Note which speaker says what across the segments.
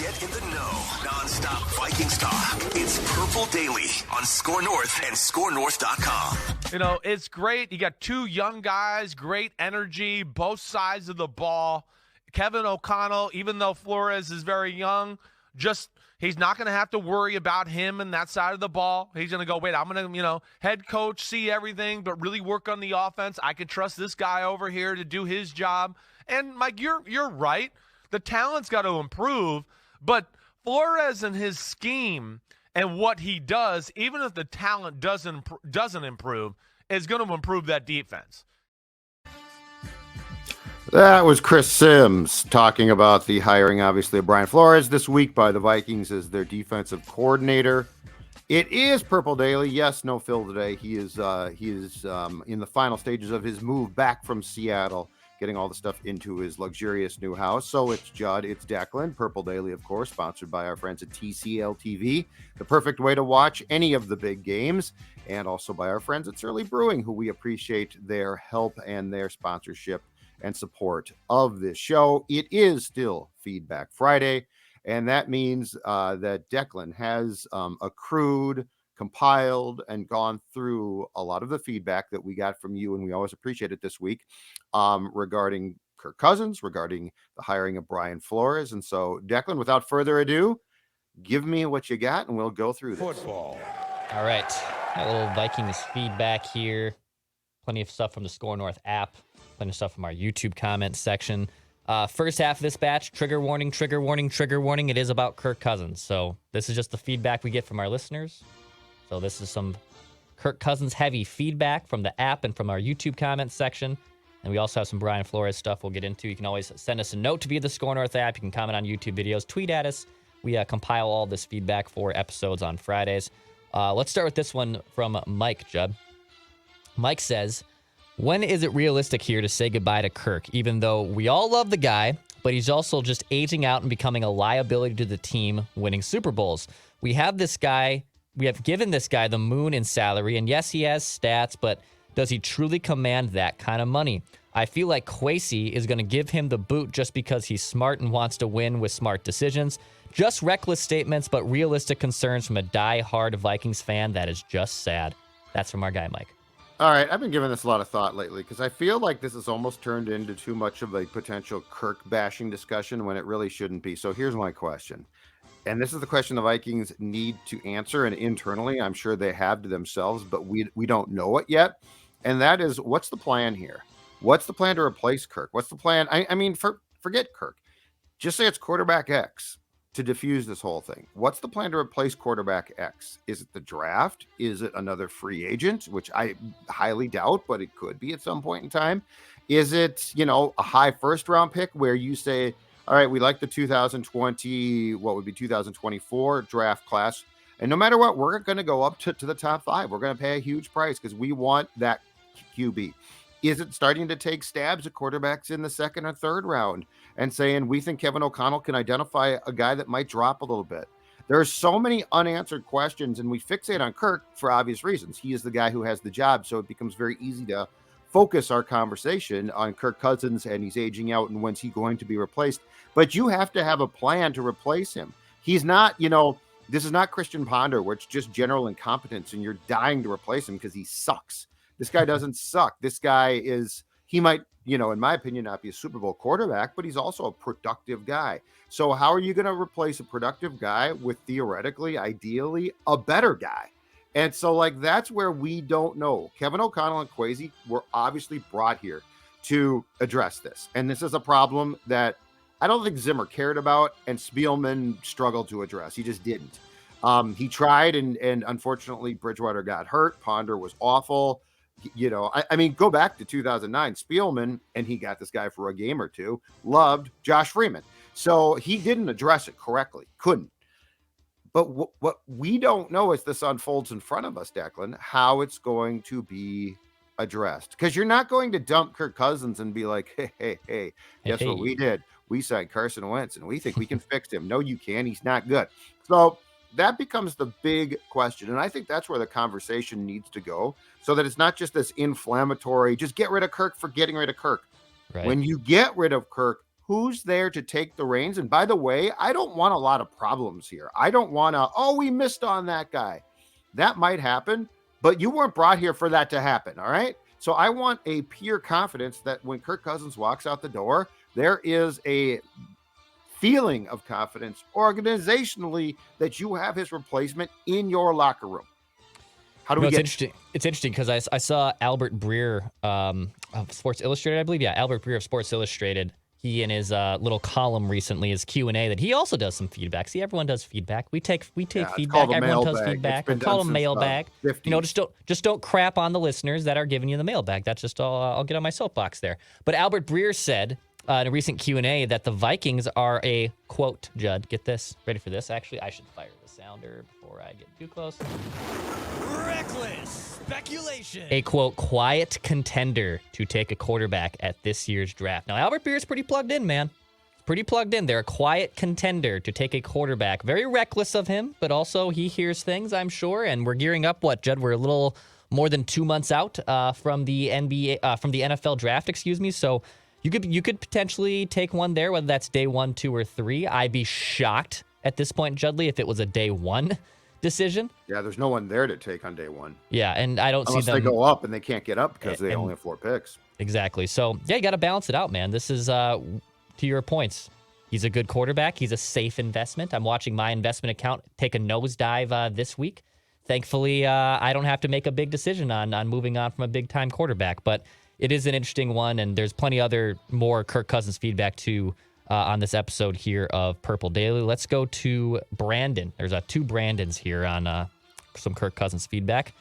Speaker 1: Get in the know. Non-stop Vikings talk. It's Purple Daily on Score North and ScoreNorth.com.
Speaker 2: You know, it's great. You got two young guys, great energy, both sides of the ball. Kevin O'Connell, even though Flores is very young, he's not going to have to worry about him and that side of the ball. He's going to go, wait, I'm going to, head coach, see everything, but really work on the offense. I can trust this guy over here to do his job. And, Mike, you're right. The talent's got to improve, but Flores and his scheme and what he does, even if the talent doesn't improve, is going to improve that defense.
Speaker 3: That was Chris Sims talking about the hiring, obviously, of Brian Flores this week by the Vikings as their defensive coordinator. It is Purple Daily. Yes, no Phil today. He is in the final stages of his move back from Seattle, getting all the stuff into his luxurious new house. So it's Judd, it's Declan. Purple Daily, of course, sponsored by our friends at TCL TV, the perfect way to watch any of the big games, and also by our friends at Surly Brewing, who we appreciate their help and their sponsorship and support of this show. It is still Feedback Friday, and that means that Declan has accrued, compiled, and gone through a lot of the feedback that we got from you, and we always appreciate it this week, regarding Kirk Cousins, regarding the hiring of Brian Flores. And so, Declan, without further ado, give me what you got, and we'll go through this.
Speaker 4: Football. All right. Got a little Vikings feedback here. Plenty of stuff from the Score North app. Plenty of stuff from our YouTube comments section. First half of this batch, trigger warning, trigger warning, trigger warning. It is about Kirk Cousins. So this is just the feedback we get from our listeners. So this is some Kirk Cousins heavy feedback from the app and from our YouTube comments section. And we also have some Brian Flores stuff we'll get into. You can always send us a note via the Score North app. You can comment on YouTube videos, tweet at us. We compile all this feedback for episodes on Fridays. Let's start with this one from Mike, Judd. Mike says, when is it realistic here to say goodbye to Kirk, even though we all love the guy, but he's also just aging out and becoming a liability to the team winning Super Bowls? We have given this guy the moon in salary, and yes, he has stats, but does he truly command that kind of money? I feel like Kwesi is going to give him the boot just because he's smart and wants to win with smart decisions. Just reckless statements, but realistic concerns from a die-hard Vikings fan that is just sad. That's from our guy, Mike.
Speaker 3: All right, I've been giving this a lot of thought lately because I feel like this has almost turned into too much of a potential Kirk bashing discussion when it really shouldn't be. So here's my question. And this is the question the Vikings need to answer, and internally I'm sure they have to themselves, but we don't know it yet. And that is, what's the plan here? What's the plan to replace Kirk? What's the plan? I mean, forget Kirk. Just say it's quarterback X to diffuse this whole thing. What's the plan to replace quarterback X? Is it the draft? Is it another free agent, which I highly doubt, but it could be at some point in time? Is it, a high first round pick where you say, all right, we like the 2024 draft class, and no matter what, we're going to go up to the top 5. We're going to pay a huge price because we want that QB. Is it starting to take stabs at quarterbacks in the second or third round and saying, we think Kevin O'Connell can identify a guy that might drop a little bit? There are so many unanswered questions, and we fixate on Kirk for obvious reasons. He is the guy who has the job, so it becomes very easy to focus our conversation on Kirk Cousins, and he's aging out, and when's he going to be replaced? But you have to have a plan to replace him. He's not, this is not Christian Ponder, where it's just general incompetence, and you're dying to replace him because he sucks. This guy doesn't suck. This guy he might, in my opinion, not be a Super Bowl quarterback, but he's also a productive guy. So how are you going to replace a productive guy with theoretically, ideally, a better guy? And so, that's where we don't know. Kevin O'Connell and Kwesi were obviously brought here to address this. And this is a problem that I don't think Zimmer cared about, and Spielman struggled to address. He just didn't. He tried, and unfortunately, Bridgewater got hurt. Ponder was awful. I mean, go back to 2009, Spielman, and he got this guy for a game or two, loved Josh Freeman. So he didn't address it correctly, couldn't. But what we don't know as this unfolds in front of us, Declan, how it's going to be addressed. Because you're not going to dump Kirk Cousins and be like, hey, guess what we did? We signed Carson Wentz, and we think we can fix him. No, you can't. He's not good. So that becomes the big question. And I think that's where the conversation needs to go, so that it's not just this inflammatory, just get rid of Kirk for getting rid of Kirk.
Speaker 4: Right.
Speaker 3: When you get rid of Kirk, who's there to take the reins. And by the way, I don't want a lot of problems here. I don't want to, oh, we missed on that guy. That might happen, but you weren't brought here for that to happen, all right? So I want a pure confidence that when Kirk Cousins walks out the door, there is a feeling of confidence organizationally that you have his replacement in your locker room. How do we get?
Speaker 4: It's interesting because I saw Albert Breer of Sports Illustrated, I believe. Yeah, Albert Breer of Sports Illustrated. He in his little column recently, his Q&A, that he also does some feedback. See, everyone does feedback. We take feedback. Everyone does feedback. We call them mailbag. Just don't crap on the listeners that are giving you the mailbag. That's just all. I'll get on my soapbox there. But Albert Breer said in a recent Q&A that the Vikings are a, quote, Judd, get this, ready for this? Actually, I should fire the sounder before I get too close.
Speaker 5: Reckless speculation.
Speaker 4: A, quote, quiet contender to take a quarterback at this year's draft. Now, Albert Breer is pretty plugged in, man. Pretty plugged in. They're a quiet contender to take a quarterback. Very reckless of him, but also he hears things, I'm sure. And we're gearing up, Judd? We're a little more than 2 months out from the NFL draft, excuse me. So you could potentially take one there, whether that's day 1, 2, or 3. I'd be shocked at this point, Judley, if it was a day 1 decision.
Speaker 3: Yeah, there's no one there to take on day 1.
Speaker 4: Yeah, and I don't
Speaker 3: Unless
Speaker 4: see them.
Speaker 3: They go up and they can't get up because they only have 4 picks.
Speaker 4: Exactly. So, yeah, you got to balance it out, man. This is, to your points, he's a good quarterback. He's a safe investment. I'm watching my investment account take a nosedive this week. Thankfully, I don't have to make a big decision on moving on from a big-time quarterback. But it is an interesting one, and there's plenty more Kirk Cousins feedback, too, on this episode here of Purple Daily. Let's go to Brandon. There's 2 Brandons here on some Kirk Cousins feedback.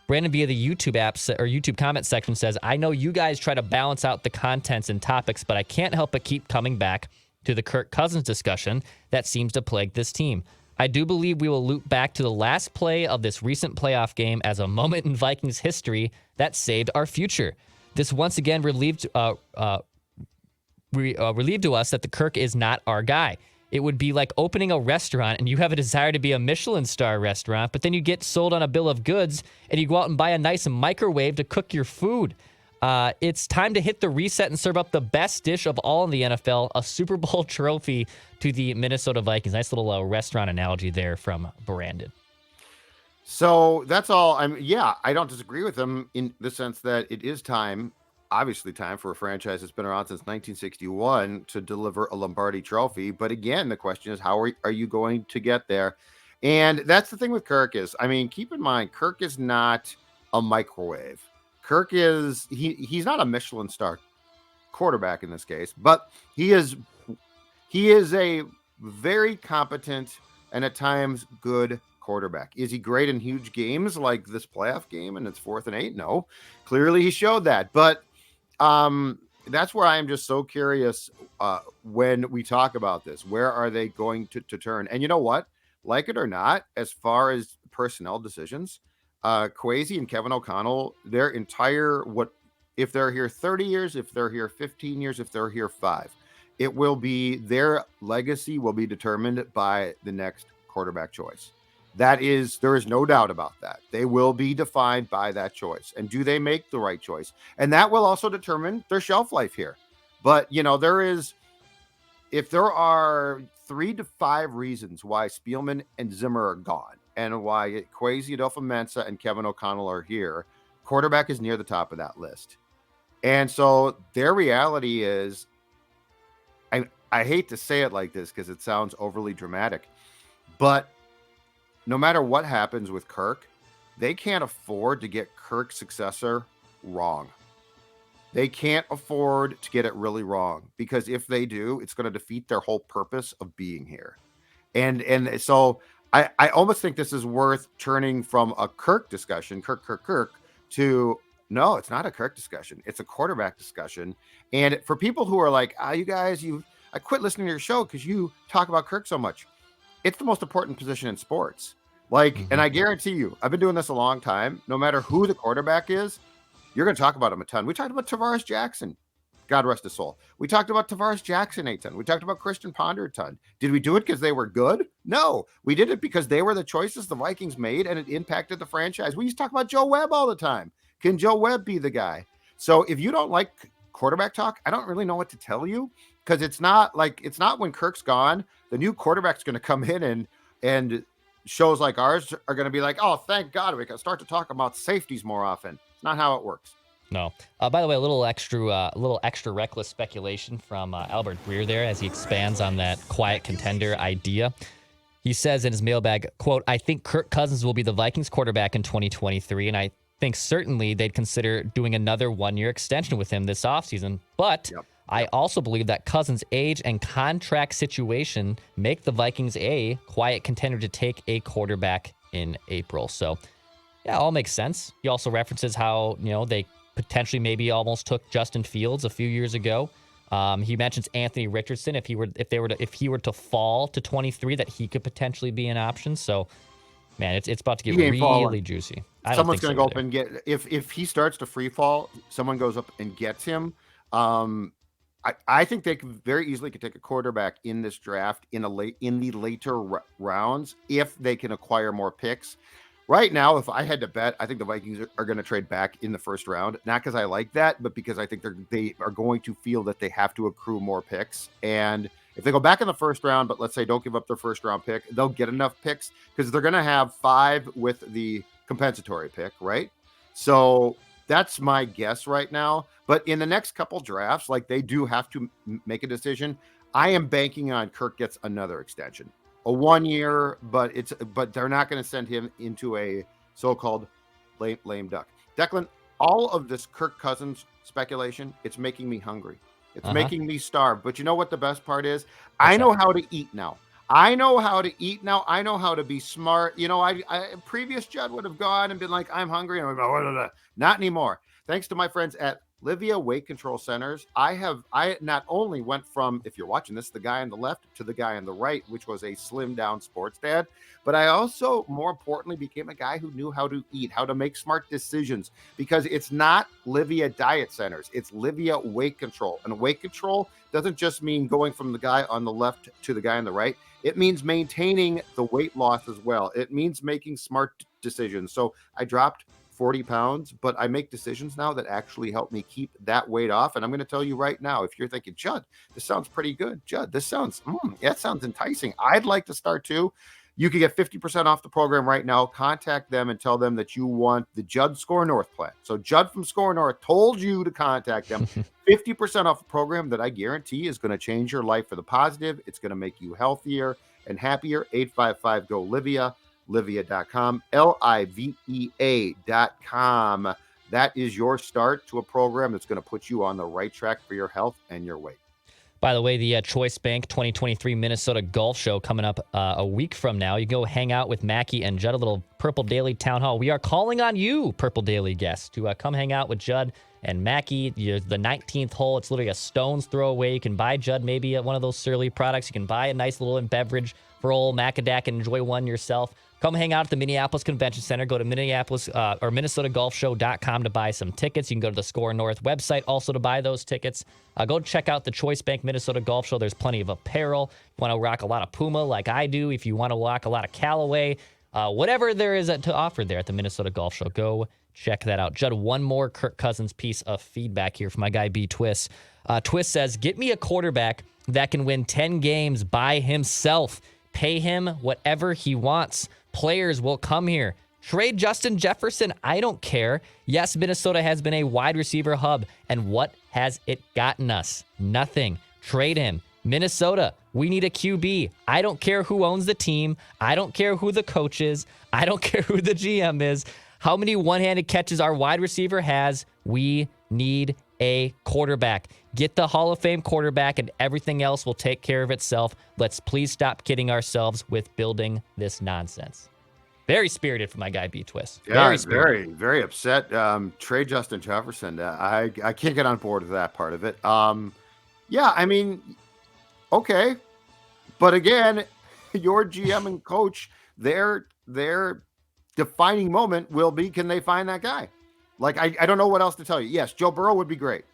Speaker 4: Brandon via the YouTube YouTube comment section says, I know you guys try to balance out the contents and topics, but I can't help but keep coming back to the Kirk Cousins discussion that seems to plague this team. I do believe we will loop back to the last play of this recent playoff game as a moment in Vikings history that saved our future. This once again relieved to us that the Kirk is not our guy. It would be like opening a restaurant and you have a desire to be a Michelin star restaurant, but then you get sold on a bill of goods and you go out and buy a nice microwave to cook your food. It's time to hit the reset and serve up the best dish of all in the NFL, a Super Bowl trophy to the Minnesota Vikings. Nice little restaurant analogy there from Brandon.
Speaker 3: So that's all. I don't disagree with him in the sense that it is obviously time for a franchise that's been around since 1961 to deliver a Lombardi trophy. But again, the question is, how are you going to get there? And that's the thing with Kirk is, keep in mind, Kirk is not a microwave. Kirk is, he's not a Michelin star quarterback in this case, but he is a very competent and at times good quarterback. Is he great in huge games like this playoff game and it's 4th and 8? No, clearly he showed that. But that's where I am just so curious when we talk about this. Where are they going to turn? And you know what? Like it or not, as far as personnel decisions, Kwesi and Kevin O'Connell, their entire if they're here 30 years, if they're here 15 years, if they're here 5, it will be their legacy will be determined by the next quarterback choice. There is no doubt about that. They will be defined by that choice. And do they make the right choice? And that will also determine their shelf life here. But, if there are 3 to 5 reasons why Spielman and Zimmer are gone and why Kwesi Adolfo-Mensah and Kevin O'Connell are here, quarterback is near the top of that list. And so their reality is, I hate to say it like this because it sounds overly dramatic, but no matter what happens with Kirk, they can't afford to get Kirk's successor wrong. They can't afford to get it really wrong, because if they do, it's going to defeat their whole purpose of being here. And so I almost think this is worth turning from a Kirk discussion, Kirk, to no, it's not a Kirk discussion. It's a quarterback discussion. And for people who are like, you guys, I quit listening to your show because you talk about Kirk so much. It's the most important position in sports. And I guarantee you, I've been doing this a long time. No matter who the quarterback is, you're going to talk about him a ton. We talked about Tavares Jackson. God rest his soul. We talked about Tavares Jackson a ton. We talked about Christian Ponder a ton. Did we do it because they were good? No. We did it because they were the choices the Vikings made, and it impacted the franchise. We used to talk about Joe Webb all the time. Can Joe Webb be the guy? So if you don't like quarterback talk, I don't really know what to tell you, because it's not when Kirk's gone, the new quarterback's going to come in and shows like ours are going to be like, oh, thank God we can start to talk about safeties more often. It's not how it works.
Speaker 4: No. By the way, a little extra reckless speculation from Albert Greer there as he expands on that quiet contender idea. He says in his mailbag, quote, I think Kirk Cousins will be the Vikings quarterback in 2023, and I think certainly they'd consider doing another one-year extension with him this offseason. But I also believe that Cousins' age and contract situation make the Vikings a quiet contender to take a quarterback in April. So, yeah, all makes sense. He also references how, they potentially maybe almost took Justin Fields a few years ago. He mentions Anthony Richardson if he were to fall to 23, that he could potentially be an option. So, man, it's about to get really juicy.
Speaker 3: Someone's going to go up and get if he starts to free fall, someone goes up and gets him. I think they very easily could take a quarterback in this draft in the later rounds if they can acquire more picks. Right now, if I had to bet, I think the Vikings are going to trade back in the first round. Not because I like that, but because I think they are going to feel that they have to accrue more picks. And if they go back in the first round, but let's say don't give up their first round pick, they'll get enough picks because they're going to have 5 with the compensatory pick, right? So that's my guess right now. But in the next couple drafts, like they do have to make a decision. I am banking on Kirk gets another extension. A 1 year, but they're not going to send him into a so-called lame duck. Declan, all of this Kirk Cousins speculation, it's making me hungry. It's making me starve. But you know what the best part is? I know how to eat now. I know how to eat now. I know how to be smart. I previous Judd would have gone and been like, I'm hungry. And I'm like, not anymore. Thanks to my friends at Livia Weight Control Centers, I not only went from, if you're watching this, the guy on the left to the guy on the right, which was a slim down sports dad, but I also, more importantly, became a guy who knew how to eat, how to make smart decisions, because it's not Livia Diet Centers, it's Livia Weight Control. And weight control doesn't just mean going from the guy on the left to the guy on the right. It means maintaining the weight loss as well. It means making smart decisions. So I dropped 40 pounds, but I make decisions now that actually help me keep that weight off. And I'm going to tell you right now, if you're thinking, Judd, this sounds pretty good. Judd, this sounds, that sounds enticing. I'd like to start too. You can get 50% off the program right now. Contact them and tell them that you want the Judd Score North plan. So Judd from Score North told you to contact them. 50% off the program that I guarantee is going to change your life for the positive. It's going to make you healthier and happier. 855-GO-LIVIA. Livia.com, Livea.com. That is your start to a program that's going to put you on the right track for your health and your weight.
Speaker 4: By the way, the Choice Bank 2023 Minnesota Golf Show coming up a week from now. You go hang out with Mackie and Judd, a little Purple Daily Town Hall. We are calling on you, Purple Daily guests, to come hang out with Judd and Mackie. The 19th hole, it's literally a stone's throw away. You can buy Judd maybe at one of those Surly products. You can buy a nice little beverage for old Macadac and enjoy one yourself. Come hang out at the Minneapolis Convention Center. Go to MinnesotaGolfShow.com to buy some tickets. You can go to the Score North website also to buy those tickets. Go check out the Choice Bank Minnesota Golf Show. There's plenty of apparel. You want to rock a lot of Puma like I do. If you want to rock a lot of Callaway, whatever there is to offer there at the Minnesota Golf Show, go check that out. Judd, one more Kirk Cousins piece of feedback here from my guy B Twist. Twist says, get me a quarterback that can win 10 games by himself. Pay him whatever he wants. Players will come here. Trade Justin Jefferson. I don't care. Yes, Minnesota has been a wide receiver hub. And what has it gotten us? Nothing. Trade him. Minnesota, we need a QB. I don't care who owns the team. I don't care who the coach is. I don't care who the GM is. How many one-handed catches our wide receiver has. We need a quarterback. Get the Hall of Fame quarterback and everything else will take care of itself. Let's please stop kidding ourselves with building this nonsense. Very spirited from my guy B Twist.
Speaker 3: Yeah, very upset. Trade Justin Jefferson. I can't get on board with that part of it. Yeah, I mean, okay. But again, your GM and coach, their defining moment will be, can they find that guy? Like, I don't know what else to tell you. Yes, Joe Burrow would be great.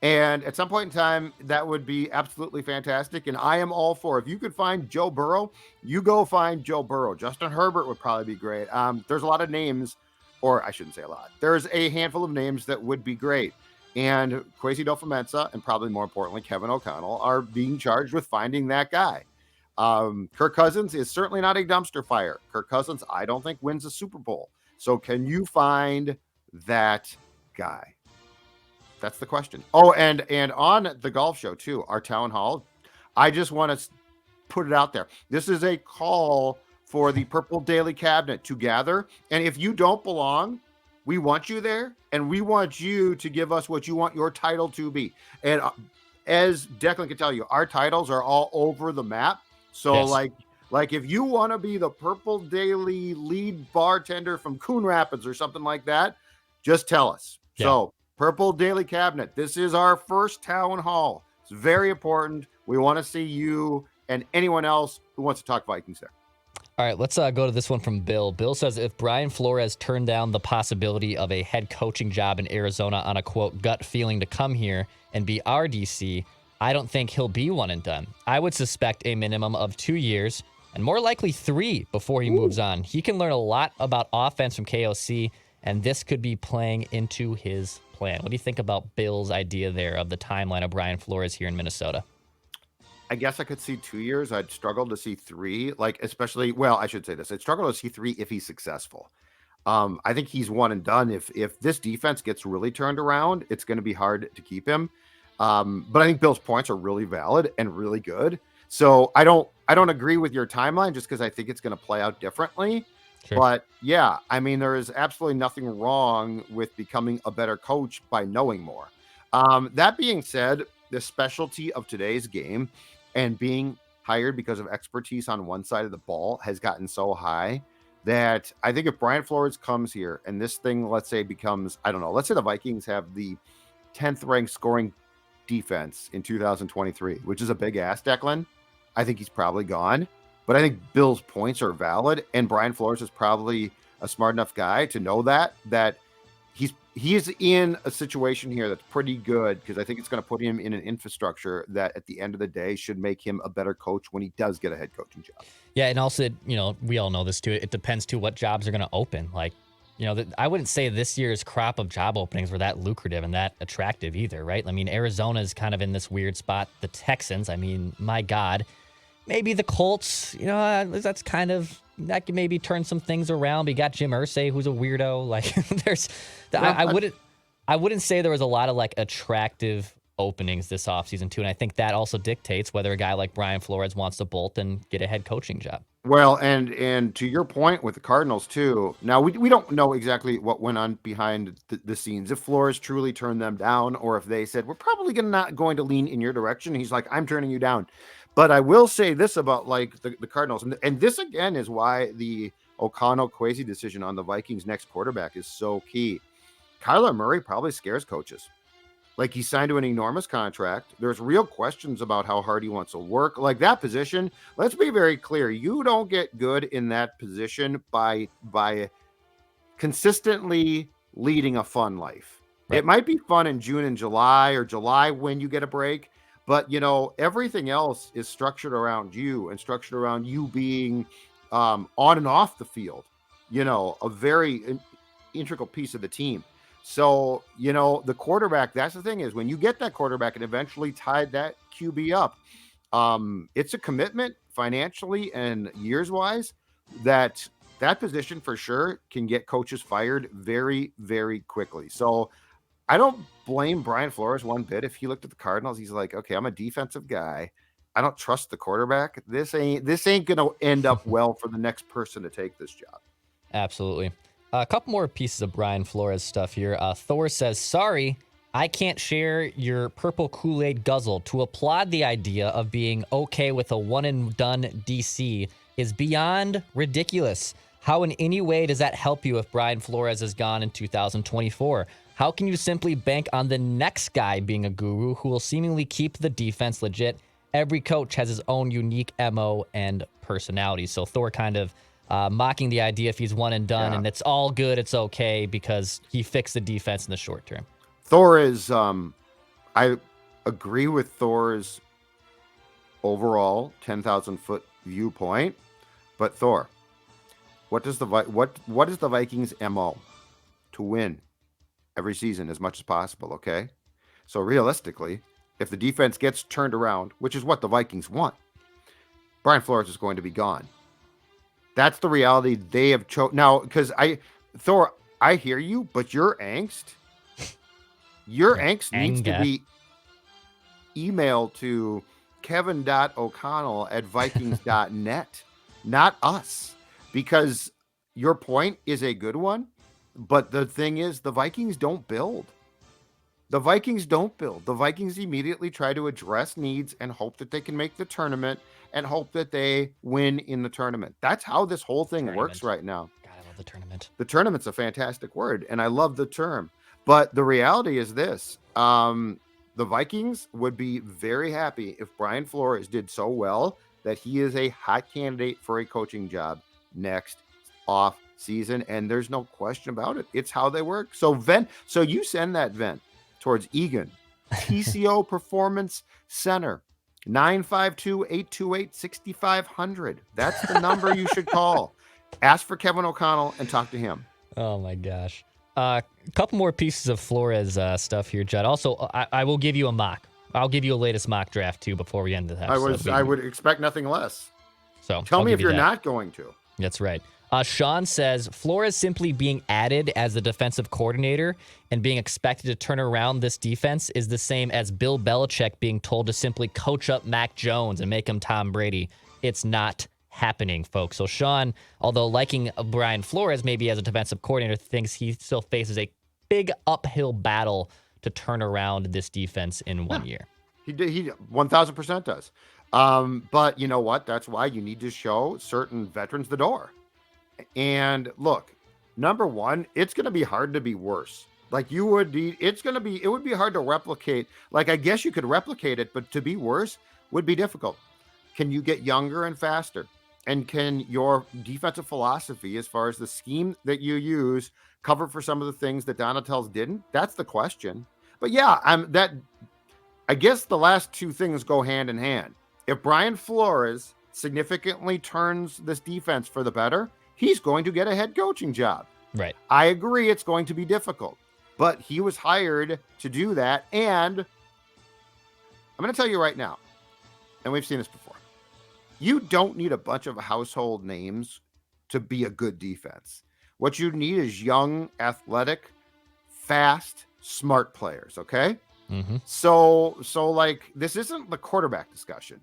Speaker 3: And at some point in time, that would be absolutely fantastic. And I am all for, if you could find Joe Burrow, you go find Joe Burrow. Justin Herbert would probably be great. There's a lot of names, or I shouldn't say a lot. There's a handful of names that would be great. And Kwesi Adofo-Mensah, and probably more importantly, Kevin O'Connell, are being charged with finding that guy. Kirk Cousins is certainly not a dumpster fire. Kirk Cousins, I don't think, wins a Super Bowl. So can you find that guy? That's the question. Oh, and on the golf show too, our town hall, I just want to put it out there. This is a call for the Purple Daily Cabinet to gather. And if you don't belong, we want you there, and we want you to give us what you want your title to be. And as Declan can tell you, our titles are all over the map. So
Speaker 4: Yes.
Speaker 3: like if you want to be the Purple Daily lead bartender from Coon Rapids or something like that, just tell us.
Speaker 4: Yeah.
Speaker 3: So Purple Daily Cabinet, this is our first town hall. It's very important. We want to see you and anyone else who wants to talk Vikings there.
Speaker 4: All right, let's go to this one from Bill. Bill says, if Brian Flores turned down the possibility of a head coaching job in Arizona on a, quote, gut feeling to come here and be our DC, I don't think he'll be one and done. I would suspect a minimum of 2 years and more likely 3 before he moves on. He can learn a lot about offense from KOC, and this could be playing into his plan. What do you think about Bill's idea there of the timeline of Brian Flores here in Minnesota?
Speaker 3: I guess I could see 2 years. I'd struggle to see 3, especially, well, I should say this. I'd struggle to see 3 if he's successful. I think he's one and done. If this defense gets really turned around, it's going to be hard to keep him. But I think Bill's points are really valid and really good. So I don't agree with your timeline just because I think it's going to play out differently. Sure. But yeah, I mean, there is absolutely nothing wrong with becoming a better coach by knowing more. That being said, the specialty of today's game and being hired because of expertise on one side of the ball has gotten so high that I think if Brian Flores comes here and this thing, let's say, becomes, I don't know, let's say the Vikings have the 10th ranked scoring defense in 2023, which is a big ass, Declan. I think he's probably gone. But I think Bill's points are valid, and Brian Flores is probably a smart enough guy to know that he is in a situation here that's pretty good, because I think it's going to put him in an infrastructure that at the end of the day should make him a better coach when he does get a head coaching job. Yeah,
Speaker 4: and also, we all know this too. It depends to what jobs are going to open. I wouldn't say this year's crop of job openings were that lucrative and that attractive either, right? I mean, Arizona's kind of in this weird spot. The Texans, I mean, my God. Maybe the Colts, that can maybe turn some things around. But you got Jim Irsay, who's a weirdo. I wouldn't say there was a lot of attractive openings this offseason too. And I think that also dictates whether a guy like Brian Flores wants to bolt and get a head coaching job.
Speaker 3: Well, and to your point with the Cardinals too, now we don't know exactly what went on behind the scenes. If Flores truly turned them down, or if they said, we're probably not going to lean in your direction. He's like, I'm turning you down. But I will say this about the Cardinals, and this again is why the O'Connell-Kwesi decision on the Vikings' next quarterback is so key. Kyler Murray probably scares coaches. He signed to an enormous contract. There's real questions about how hard he wants to work. That position, let's be very clear. You don't get good in that position by consistently leading a fun life. Right. It might be fun in June and July, or July when you get a break. But, everything else is structured around you and structured around you being on and off the field, a very integral piece of the team. So, the quarterback, that's the thing, is when you get that quarterback and eventually tied that QB up, it's a commitment financially and years wise that position for sure can get coaches fired very, very quickly. So I don't blame Brian Flores one bit. If he looked at the Cardinals, he's like, okay, I'm a defensive guy. I don't trust the quarterback. This ain't going to end up well for the next person to take this job.
Speaker 4: Absolutely. A couple more pieces of Brian Flores stuff here. Thor says, sorry, I can't share your purple Kool-Aid guzzle. To applaud the idea of being okay with a one-and-done DC is beyond ridiculous. How in any way does that help you if Brian Flores is gone in 2024? How can you simply bank on the next guy being a guru who will seemingly keep the defense legit? Every coach has his own unique MO and personality. So Thor kind of mocking the idea if he's one and done, and it's all good, it's okay, because he fixed the defense in the short term.
Speaker 3: Thor is, I agree with Thor's overall 10,000-foot viewpoint, but Thor, what is the Vikings' MO? To win every season as much as possible, okay? So realistically, if the defense gets turned around, which is what the Vikings want, Brian Flores is going to be gone. That's the reality they have chosen. Now, because Thor, I hear you, but your angst needs to be emailed to kevin.o'connell@vikings.net, not us, because your point is a good one. But the thing is, the Vikings don't build. The Vikings immediately try to address needs and hope that they can make the tournament and hope that they win in the tournament. That's how this whole thing works right now.
Speaker 4: God, I love the tournament.
Speaker 3: The tournament's a fantastic word, and I love the term. But the reality is this. The Vikings would be very happy if Brian Flores did so well that he is a hot candidate for a coaching job next off season, and there's no question about it. It's how they work. So you send that vent towards Egan, TCO Performance Center, 952-828-6500. That's the number you should call. Ask for Kevin O'Connell and talk to him.
Speaker 4: Oh my gosh. A couple more pieces of Flores stuff here, Judd. Also, I will give you a mock. I'll give you a latest mock draft too before we end the episode.
Speaker 3: I would expect nothing less.
Speaker 4: So
Speaker 3: tell me if you're not going to.
Speaker 4: That's right. Sean says Flores simply being added as the defensive coordinator and being expected to turn around this defense is the same as Bill Belichick being told to simply coach up Mac Jones and make him Tom Brady. It's not happening, folks. So Sean, although liking Brian Flores maybe as a defensive coordinator, thinks he still faces a big uphill battle to turn around this defense in 1 year.
Speaker 3: He 1000% does. But you know what? That's why you need to show certain veterans the door. And look, number one, it's going to be hard to be worse. Like it would be hard to replicate. Like, I guess you could replicate it, but to be worse would be difficult. Can you get younger and faster? And can your defensive philosophy, as far as the scheme that you use, cover for some of the things that Donatell's didn't? That's the question. But yeah, I guess the last two things go hand in hand. If Brian Flores significantly turns this defense for the better, he's going to get a head coaching job.
Speaker 4: Right.
Speaker 3: I agree it's going to be difficult, but he was hired to do that. And I'm going to tell you right now, and we've seen this before, you don't need a bunch of household names to be a good defense. What you need is young, athletic, fast, smart players, okay?
Speaker 4: Mm-hmm.
Speaker 3: So like, this isn't the quarterback discussion.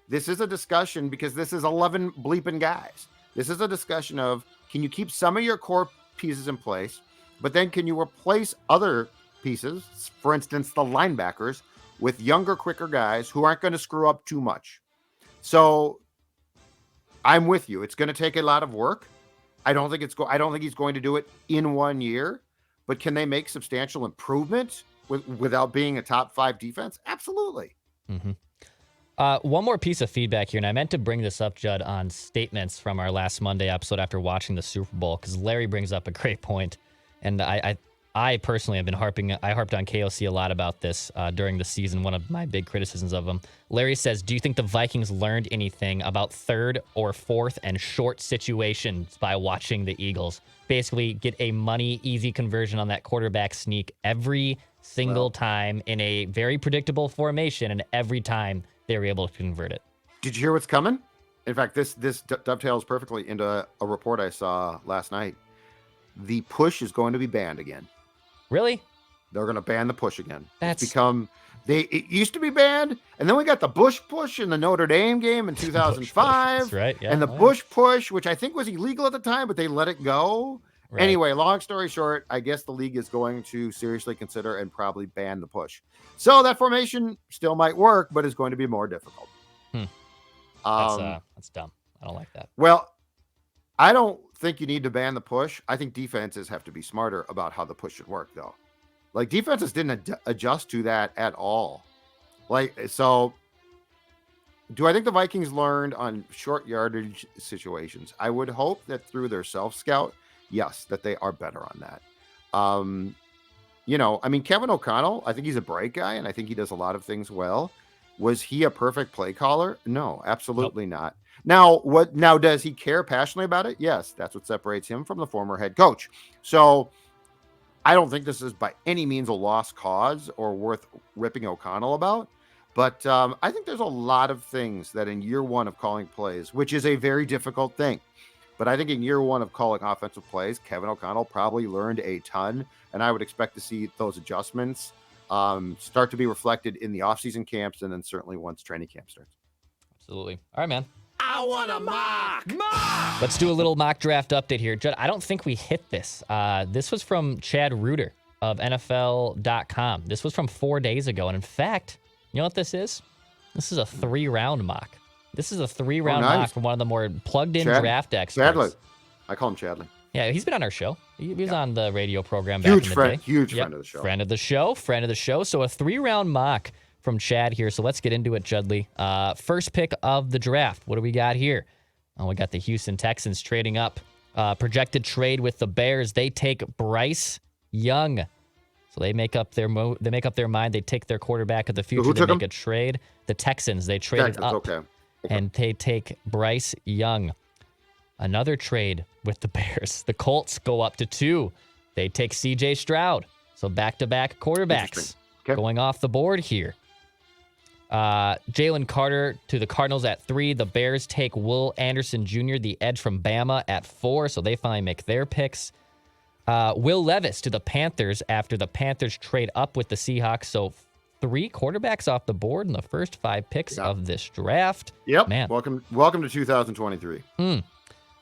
Speaker 3: This is a discussion because this is 11 bleeping guys. This is a discussion of, can you keep some of your core pieces in place, but then can you replace other pieces, for instance, the linebackers, with younger, quicker guys who aren't going to screw up too much? So I'm with you. It's going to take a lot of work. I don't think he's going to do it in 1 year, but can they make substantial improvement without being a top 5 defense? Absolutely.
Speaker 4: Mm-hmm. One more piece of feedback here, and I meant to bring this up, Judd, on statements from our last Monday episode after watching the Super Bowl, because Larry brings up a great point, and I personally have been harped on KOC a lot about this during the season, one of my big criticisms of him. Larry says, do you think the Vikings learned anything about third or fourth and short situations by watching the Eagles? Basically, get a money, easy conversion on that quarterback sneak every single time in a very predictable formation, and every time they were able to convert it.
Speaker 3: Did you hear what's coming? In fact, this dovetails perfectly into a report I saw last night. The push is going to be banned again.
Speaker 4: Really?
Speaker 3: They're going to ban the push again.
Speaker 4: That's
Speaker 3: it used to be banned, and then we got the Bush push in the Notre Dame game in 2005.
Speaker 4: That's right. Yeah,
Speaker 3: and the Bush push, which I think was illegal at the time, but they let it go. Right. Anyway, long story short, I guess the league is going to seriously consider and probably ban the push. So that formation still might work, but is going to be more difficult.
Speaker 4: That's dumb. I don't like that.
Speaker 3: Well, I don't think you need to ban the push. I think defenses have to be smarter about how the push should work, though. Like, defenses didn't adjust to that at all. So do I think the Vikings learned on short yardage situations? I would hope that through their self-scout, yes, that they are better on that. Kevin O'Connell, I think he's a bright guy, and I think he does a lot of things well. Was he a perfect play caller? No, absolutely not. Now, does he care passionately about it? Yes, that's what separates him from the former head coach. So I don't think this is by any means a lost cause or worth ripping O'Connell about. But I think there's a lot of things that in year one of calling plays, which is a very difficult thing. But I think in year one of calling offensive plays, Kevin O'Connell probably learned a ton. And I would expect to see those adjustments start to be reflected in the offseason camps and then certainly once training camp starts.
Speaker 4: Absolutely. All right, man.
Speaker 1: I want a mock.
Speaker 4: Let's do a little mock draft update here. Judd, I don't think we hit this. This was from Chad Reuter of NFL.com. This was from 4 days ago. And in fact, you know what this is? This is a 3-round mock. This is a 3-round mock from one of the more plugged-in draft experts.
Speaker 3: Chadley. I call him Chadley.
Speaker 4: Yeah, he's been on our show. He was on the radio program back in the day.
Speaker 3: Huge friend of the show.
Speaker 4: Friend of the show. So a 3-round mock from Chad here. So let's get into it, Judley. First pick of the draft. What do we got here? Oh, we got the Houston Texans trading up. Projected trade with the Bears. They take Bryce Young. So they make up their mind. They take their quarterback of the future. They make a trade. The Texans. They traded up.
Speaker 3: Okay.
Speaker 4: And they take Bryce Young. Another trade with the Bears. The Colts go up to 2. They take C.J. Stroud. So back-to-back quarterbacks going off the board here. Jalen Carter to the Cardinals at 3. The Bears take Will Anderson Jr., the edge from Bama, at 4. So they finally make their picks. Will Levis to the Panthers after the Panthers trade up with the Seahawks. So 3 quarterbacks off the board in the first 5 picks of this draft.
Speaker 3: Yep.
Speaker 4: Man.
Speaker 3: Welcome to 2023.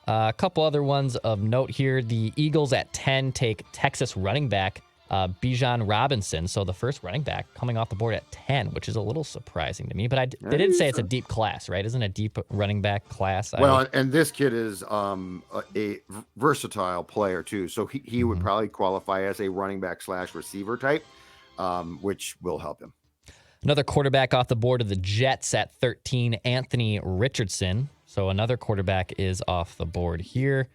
Speaker 4: A couple other ones of note here. The Eagles at 10 take Texas running back Bijan Robinson. So the first running back coming off the board at 10, which is a little surprising to me. But they did say it's a deep class, right? Isn't it a deep running back class?
Speaker 3: Well, and this kid is a versatile player too. So he would probably qualify as a running back / receiver type, which will help him.
Speaker 4: Another quarterback off the board of the Jets at 13, Anthony Richardson. So another quarterback is off the board here.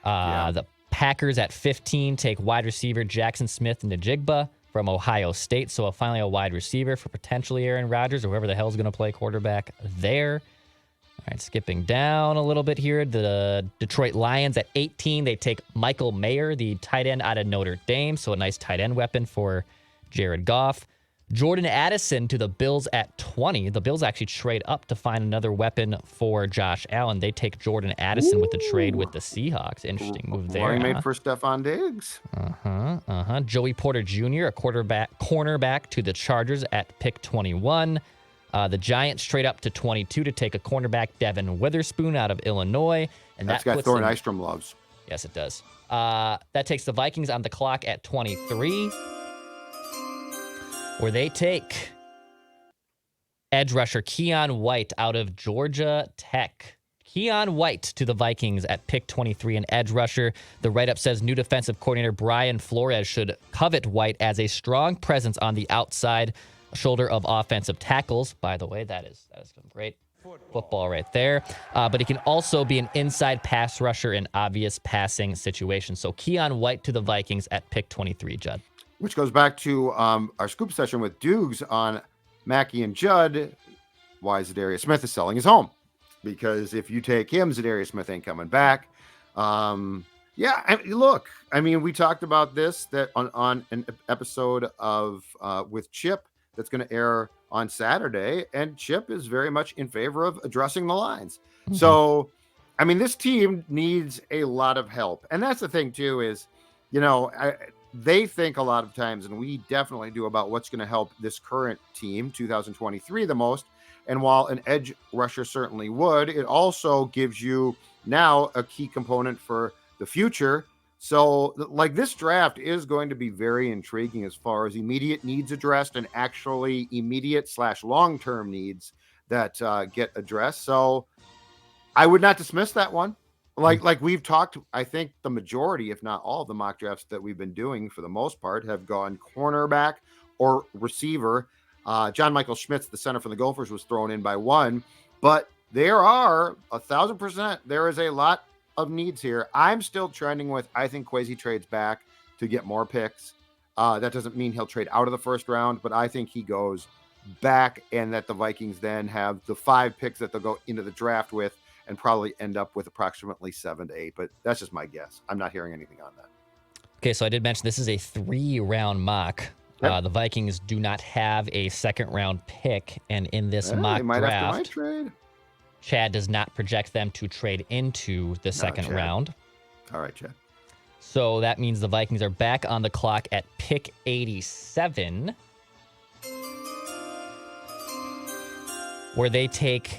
Speaker 4: The Packers at 15 take wide receiver Jackson Smith-Njigba from Ohio State. So finally a wide receiver for potentially Aaron Rodgers or whoever the hell is going to play quarterback there. All right, skipping down a little bit here. The Detroit Lions at 18, they take Michael Mayer, the tight end out of Notre Dame. So a nice tight end weapon for Jared Goff. Jordan Addison to the Bills at 20. The Bills actually trade up to find another weapon for Josh Allen. They take Jordan Addison with the trade with the Seahawks. Interesting move there.
Speaker 3: Made for Stephon Diggs.
Speaker 4: Joey Porter Jr., a cornerback to the Chargers at pick 21. The Giants trade up to 22 to take a cornerback, Devin Witherspoon out of Illinois. And
Speaker 3: That's got Thorne Eystrom loves.
Speaker 4: Yes, it does. That takes the Vikings on the clock at 23. Where they take edge rusher Keon White out of Georgia Tech. Keon White to the Vikings at pick 23, an edge rusher. The write-up says new defensive coordinator Brian Flores should covet White as a strong presence on the outside shoulder of offensive tackles. By the way, that is some great football right there. But he can also be an inside pass rusher in obvious passing situations. So Keon White to the Vikings at pick 23, Judd.
Speaker 3: Which goes back to our scoop session with Dukes on Mackey and Judd, why Zadarius Smith is selling his home. Because if you take him, Zadarius Smith ain't coming back. Look, I mean, we talked about this that on an episode of with Chip that's going to air on Saturday, and Chip is very much in favor of addressing the lines. Mm-hmm. So, I mean, this team needs a lot of help. And that's the thing, too, is, they think a lot of times, and we definitely do, about what's going to help this current team, 2023, the most. And while an edge rusher certainly would, it also gives you now a key component for the future. So, like, this draft is going to be very intriguing as far as immediate needs addressed and actually immediate / long-term needs that get addressed. So I would not dismiss that one. Like we've talked, I think the majority, if not all of the mock drafts that we've been doing for the most part have gone cornerback or receiver. John Michael Schmitz, the center for the Gophers, was thrown in by one, but there are 1,000%. There is a lot of needs here. I'm still trending with, I think Kwesi trades back to get more picks. That doesn't mean he'll trade out of the first round, but I think he goes back and that the Vikings then have the 5 picks that they'll go into the draft with and probably end up with approximately 7 to 8. But that's just my guess. I'm not hearing anything on that.
Speaker 4: Okay, so I did mention this is a 3-round mock.
Speaker 3: Yep.
Speaker 4: The Vikings do not have a second-round pick, and in this mock
Speaker 3: they might
Speaker 4: draft,
Speaker 3: after my trade.
Speaker 4: Chad does not project them to trade into the second
Speaker 3: Chad.
Speaker 4: round.
Speaker 3: All right, Chad.
Speaker 4: So that means the Vikings are back on the clock at pick 87, where they take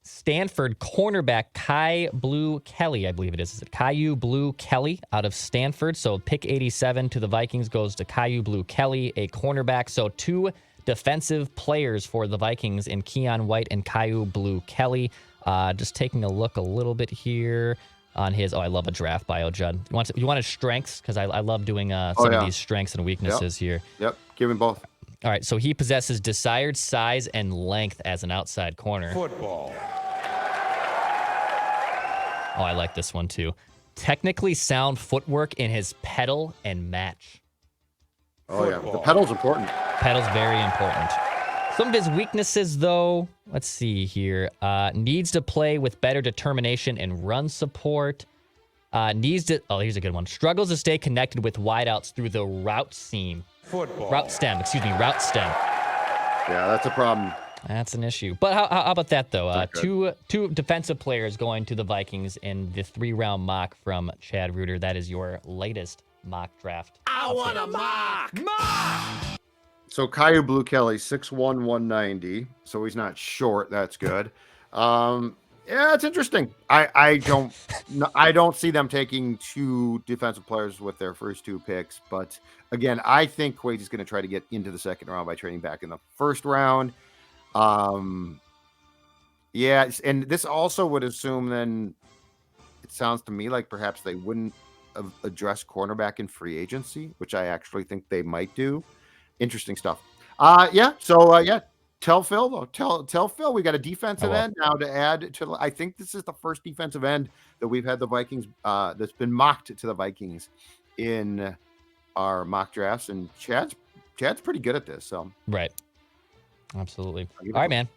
Speaker 4: Stanford cornerback Kai Blue Kelly, I believe it is. Is it Caillou Blue Kelly out of Stanford? So pick 87 to the Vikings goes to Caillou Blue Kelly, a cornerback. So 2 defensive players for the Vikings in Keon White and Caillou Blue Kelly. Just taking a look a little bit here on his. Oh, I love a draft bio, Judd. You want his strengths? Because I love doing some of these strengths and weaknesses here.
Speaker 3: Yep, give him both.
Speaker 4: All right, so he possesses desired size and length as an outside corner.
Speaker 5: Football.
Speaker 4: Oh, I like this one too. Technically sound footwork in his pedal and match.
Speaker 3: Oh, yeah. The pedal's important.
Speaker 4: Pedal's very important. Some of his weaknesses, though, let's see here. Needs to play with better determination and run support. Here's a good one. Struggles to stay connected with wideouts through the route stem. Route stem.
Speaker 3: Yeah, that's a problem.
Speaker 4: That's an issue. But how about that, though? Two defensive players going to the Vikings in the 3-round mock from Chad Reuter. That is your latest mock draft.
Speaker 5: I want a mock!
Speaker 3: So Caillou Blue Kelly, 6'1", 190. So he's not short. That's good. Yeah, it's interesting. I don't see them taking 2 defensive players with their first 2 picks. But again, I think Quaid is going to try to get into the second round by trading back in the first round. Yeah, and this also would assume then it sounds to me like perhaps they wouldn't address cornerback in free agency, which I actually think they might do. Interesting stuff. Tell Phil though. Tell Phil we got a defensive end now to add to. I think this is the first defensive end that we've had the Vikings that's been mocked to the Vikings in our mock drafts, and Chad's pretty good at this. So
Speaker 4: right. Absolutely. All right, man.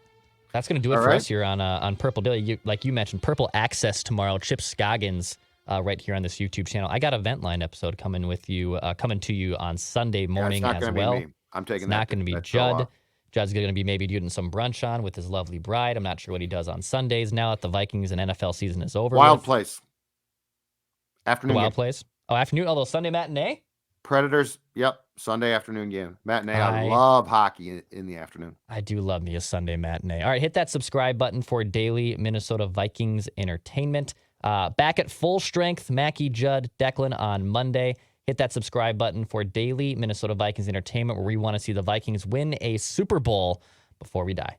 Speaker 4: That's going to do it for us here on Purple Daily. Like you mentioned, Purple Access tomorrow. Chip Scoggins right here on this YouTube channel. I got a Ventline episode coming to you on Sunday morning as well.
Speaker 3: Be me. I'm taking
Speaker 4: it's not going to be Judd. Judd's going to be maybe doing some brunch on with his lovely bride. I'm not sure what he does on Sundays now that the Vikings and NFL season is over.
Speaker 3: Wild Place. Afternoon.
Speaker 4: Wild Place. Oh, afternoon. Although Sunday matinee.
Speaker 3: Predators. Yep. Sunday afternoon game. Matinee. I love hockey in the afternoon.
Speaker 4: I do love me a Sunday matinee. All right, hit that subscribe button for daily Minnesota Vikings entertainment. Back at full strength, Mackie, Judd, Declan on Monday. Hit that subscribe button for daily Minnesota Vikings entertainment, where we want to see the Vikings win a Super Bowl before we die.